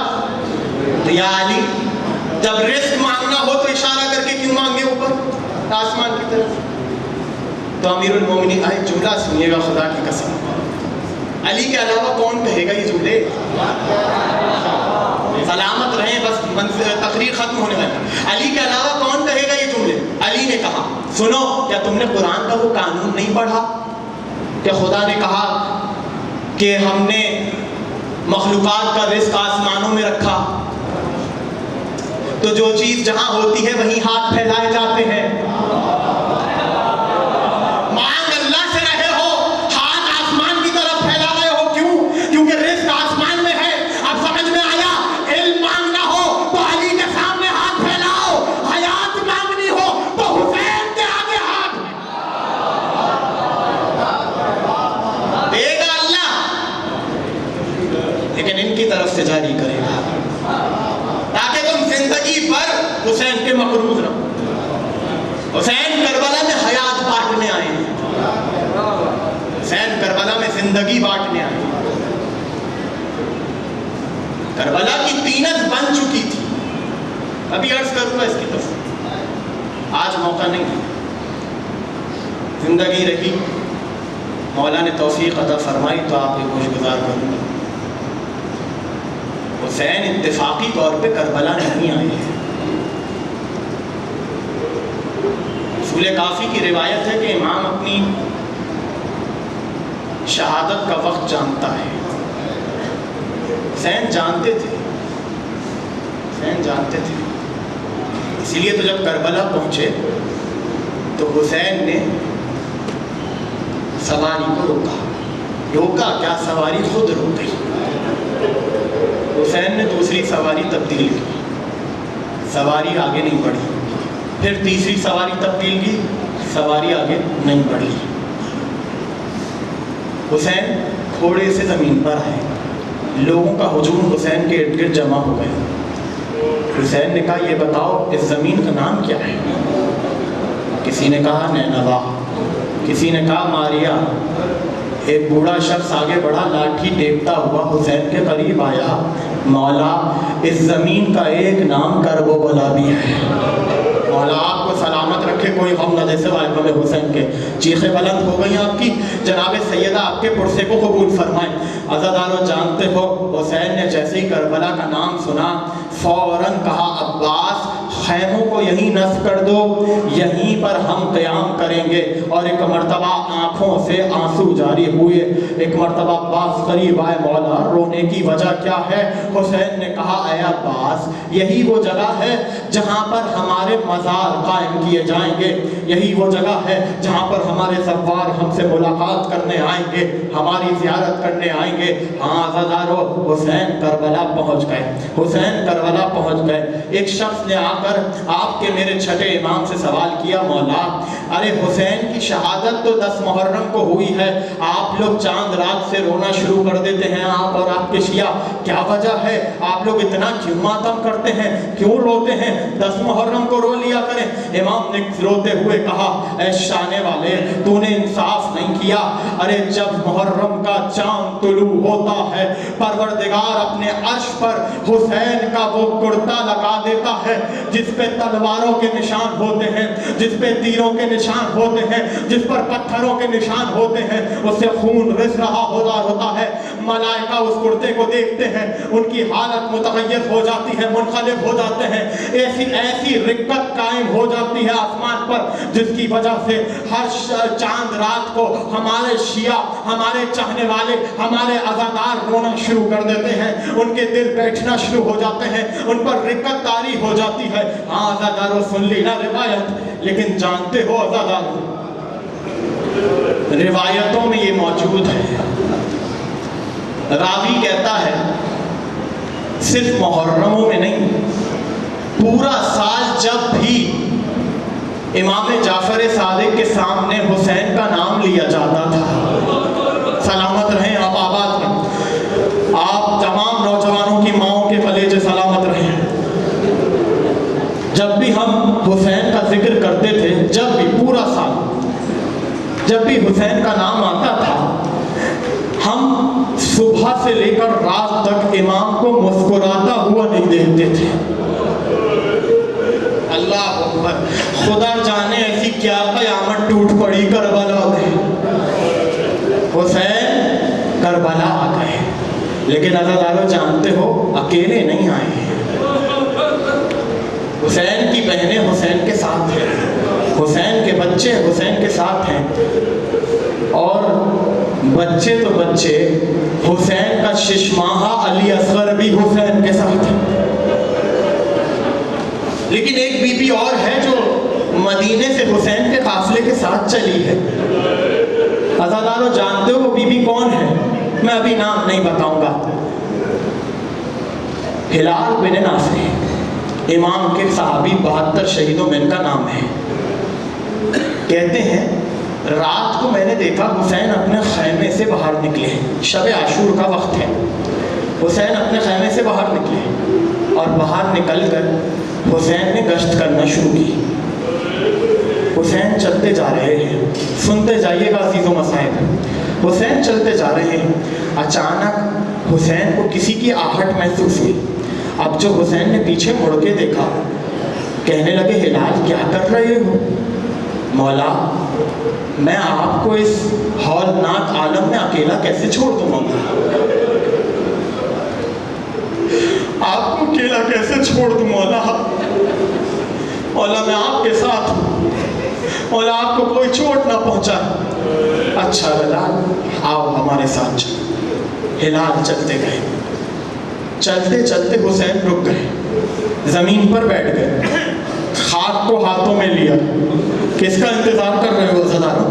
تو یا علی جب رزق مانگنا ہو تو اشارہ کر کے کیوں مانگے اوپر آسمان کی طرف؟ تو امیر المومنین آئے جملہ سنیے گا خدا کی قسم، علی کے علاوہ کون کہے گا یہ جملے؟ سلامت رہیں، بس تقریر ختم ہونے والی. علی کے علاوہ کون کہے گا یہ جملے؟ علی نے کہا سنو، کیا تم نے قرآن کا وہ قانون نہیں پڑھا کہ خدا نے کہا کہ ہم نے مخلوقات کا رزق آسمانوں میں رکھا، تو جو چیز جہاں ہوتی ہے وہیں ہاتھ پھیلائے جاتے ہیں. مانگ اللہ سے رہے ہو، ہاتھ آسمان کی طرف پھیلا رہے ہو، کیوں؟ کیونکہ رزق آسمان میں ہے. اب سمجھ میں آیا؟ علم مانگنا ہو تو علی کے سامنے ہاتھ پھیلاؤ، حیات مانگنی ہو تو حسین کے آگے ہاتھ دے گا اللہ، لیکن ان کی طرف سے جاری کرے گا تاکہ تم زندگی بھر حسین کے مقروض رہو. حسین کربلا میں حیات بانٹنے آئے ہیں، حسین کربلا میں زندگی بانٹنے آئے ہیں. کربلا کی تینت بن چکی تھی. ابھی عرض کروں گا اس کی طرف، آج موقع نہیں ہے. زندگی رہی، مولا نے توفیق عطا فرمائی تو آپ کے گوش گزار کروں گا. حسین اتفاقی طور پہ کربلا نہیں آئے ہیں. رسول کافی کی روایت ہے کہ امام اپنی شہادت کا وقت جانتا ہے. حسین جانتے تھے، حسین جانتے تھے. اسی لیے تو جب کربلا پہنچے تو حسین نے سواری کو روکا کیا، سواری خود رک گئی. حسین نے دوسری سواری تبدیل کی، سواری آگے نہیں بڑھی. پھر تیسری سواری تبدیل کی، سواری آگے نہیں بڑھی. حسین گھوڑے سے زمین پر آئے، لوگوں کا ہجوم حسین کے ارد گرد جمع ہو گئے. حسین نے کہا یہ بتاؤ اس زمین کا نام کیا ہے؟ کسی نے کہا نینوا، کسی نے کہا ماریا. ایک بوڑھا شخص آگے بڑھا، لاٹھی ٹیکتا ہوا حسین کے قریب آیا. مولا اس زمین کا ایک نام کرب و بلا بھی ہے. مولا آپ کو سلامت رکھے، کوئی غم نہ دے سوائے غم حسین کے. چیخیں بلند ہو گئی آپ کی. جناب سیدہ آپ کے پرسے کو قبول فرمائیں. عزادارو جانتے ہو حسین نے جیسے ہی کربلا کا نام سنا فوراً کہا عباس خیموں کو یہیں نصب کر دو، یہیں پر ہم قیام کریں گے. اور ایک مرتبہ آنکھوں سے آنسو جاری ہوئے. ایک مرتبہ عباس قریب آئے، مولا رونے کی وجہ کیا ہے؟ حسین نے کہا اے عباس یہی وہ جگہ ہے جہاں پر ہمارے مزار قائم کیے جائیں گے، یہی وہ جگہ ہے جہاں پر ہمارے زوار ہم سے ملاقات کرنے آئیں گے، ہماری زیارت کرنے آئیں گے. ہاں عزادارو حسین کربلا پہنچ گئے، حسین کربلا پہنچ گئے. ایک شخص نے آ کر آپ کے میرے چھٹے امام سے سوال کیا مولا ارے حسین کی شہادت تو 10 محرم کو ہوئی ہے، آپ لوگ چاند رات سے رونا شروع کر دیتے ہیں، آپ اور آپ کے شیعہ، کیا وجہ ہے؟ آپ لوگ اتنا کیوں ماتم کرتے ہیں، کیوں روتے ہیں؟ 10 محرم کو رو لیا کریں. امام نے روتے ہوئے کہا اے شانے والے تو نے انصاف نہیں کیا. ارے جب محرم کا چاند طلوع ہوتا ہے پروردگار اپنے عرش پر حسین کا وہ کرتا لگا دیتا ہے جس پہ تلواروں کے نشان ہوتے ہیں، جس پہ تیروں کے نشان ہوتے ہیں، جس پر پتھروں کے نشان ہوتے ہیں، اس سے خون رس رہا ہوتا ہے۔ ملائکہ اس کرتے کو دیکھتے ہیں، ان کی حالت متغیر ہو جاتی ہے، منقلب ہو جاتے ہیں، ایسی رقت قائم ہو جاتی ہے آسمان پر جس کی وجہ سے ہر چاند رات کو ہمارے شیعہ، ہمارے چاہنے والے، ہمارے عزادار رونا شروع کر دیتے ہیں، ان کے دل بیٹھنا شروع ہو جاتے ہیں، ان پر رقت طاری ہو جاتی ہے۔ ہاں عزاداروں سن لی نا روایت، لیکن جانتے ہو عزاداروں روایتوں میں یہ موجود ہے، راوی کہتا ہے صرف محرموں میں نہیں، پورا سال جب بھی امام جعفر صادق کے سامنے حسین کا نام لیا جاتا تھا، سلامت رہیں آپ، آباد رہیں آپ، تمام نوجوانوں کی ماؤں کے کلیجے سلامت رہیں، جب بھی ہم حسین کا ذکر کرتے تھے، جب بھی پورا سال جب بھی حسین کا نام آتا تھا، ہم صبح سے لے کر رات تک امام کو مسکراتا ہوا نہیں دیکھتے تھے۔ اللہ اکبر، خدا جانے ایسی کیا قیامت ٹوٹ پڑی کربلا میں، حسین کربلا آ گئے، لیکن عزادارو جانتے ہو اکیلے نہیں آئے ہیں، حسین کی بہنیں حسین کے ساتھ ہیں، حسین کے بچے حسین کے ساتھ ہیں، اور بچے تو بچے، حسین کا ششماہا علی اصغر بھی حسین کے ساتھ ہے۔ لیکن ایک بی بی اور ہے جو مدینے سے حسین کے قافلے کے ساتھ چلی ہے، عزادارو جانتے ہو وہ بی بی کون ہے؟ میں ابھی نام نہیں بتاؤں گا، ہلال بن نافع، امام کے صحابی 72 شہیدوں میں ان کا نام ہے۔ کہتے ہیں رات کو میں نے دیکھا حسین اپنے خیمے سے باہر نکلے، شب عاشور کا وقت ہے، حسین اپنے خیمے سے باہر نکلے اور باہر نکل کر حسین نے گشت کرنا شروع کی۔ حسین چلتے جا رہے ہیں، سنتے جائیے گا عزیز و مصاحب، حسین چلتے جا رہے ہیں، اچانک حسین کو کسی کی آہٹ محسوس ہوئی۔ اب جو حسین نے پیچھے مڑ کے دیکھا، کہنے لگے ہلال کیا کر رہے ہو؟ مولا میں آپ کو اس ہولناک عالم میں اکیلا کیسے چھوڑ دوں مولا، آپ کو اکیلا کیسے چھوڑ دوں مولا، مولا میں آپ کے ساتھ ہوں، مولا آپ کو کوئی چوٹ نہ پہنچائے۔ اچھا ہلال آؤ ہمارے ساتھ چلو۔ ہلال چلتے گئے، چلتے چلتے حسین رک گئے، زمین پر بیٹھ گئے، خاک کو ہاتھوں میں لیا۔ کس کا انتظار کر رہے ہو عزادارو؟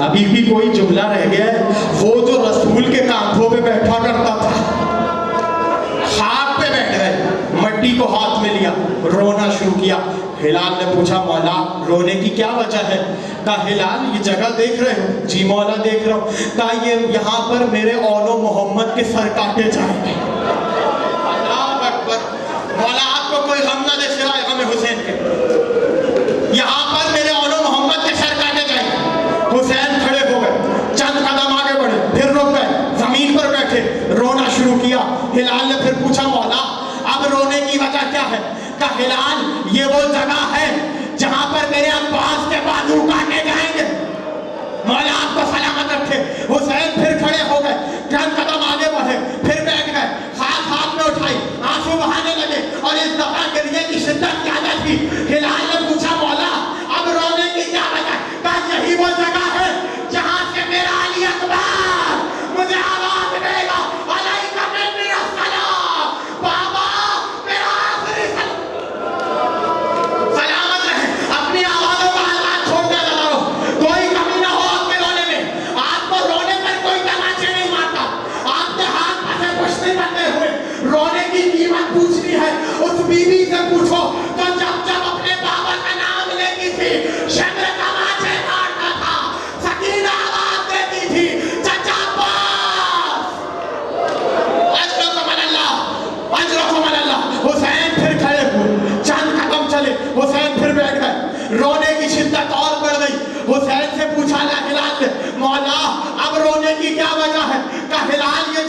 ابھی بھی کوئی جملہ رہ گیا ہے، وہ جو رسول کے کاندھوں پہ بیٹھا کرتا تھا، خاک پہ بیٹھ گئے، مٹی کو ہاتھ میں لیا، رونا شروع کیا۔ ہلال نے پوچھا مولا رونے کی کیا وجہ ہے؟ کہا ہلال یہ جگہ دیکھ رہے ہو؟ جی مولا دیکھ رہا ہوں۔ کہا یہ یہاں پر میرے اول و محمد کے سر کاٹے جائیں گے۔ اللہ اکبر، مولا آپ کو کوئی غم نہ دے سوائے غم حسین کے، یہاں پر میرے اول و محمد کے سر کاٹے جائیں گے۔ حسین کھڑے ہو گئے، چند قدم آگے بڑھے، پھر رک گئے، زمین پر بیٹھے، رونا شروع کیا۔ ہلال نے پھر پوچھا مولا اب رونے کی وجہ کیا ہے؟ کہا ہلال یہ وہ جگہ ہے جہاں پر میرے عباس کے بازو کاٹے جائیں گے۔ مولا آپ کو سلامت رکھے۔ حسین پھر کھڑے ہو گئے، چند قدم آگے بڑھے، پھر بیٹھ گئے، خاک ہاتھ میں اٹھائی، آنسو بہانے لگے، اور اس دفعہ گریے کی شدت زیادہ تھی۔ ہلال نے پوچھا مولا اب رونے کی کیا وجہ؟ کہا یہی وہ جگہ ہے جہاں سے میرا علی اکبر مجھے آواز دے گا علیکہ منی السلام، بابا میرا آخری سلام۔ سلامت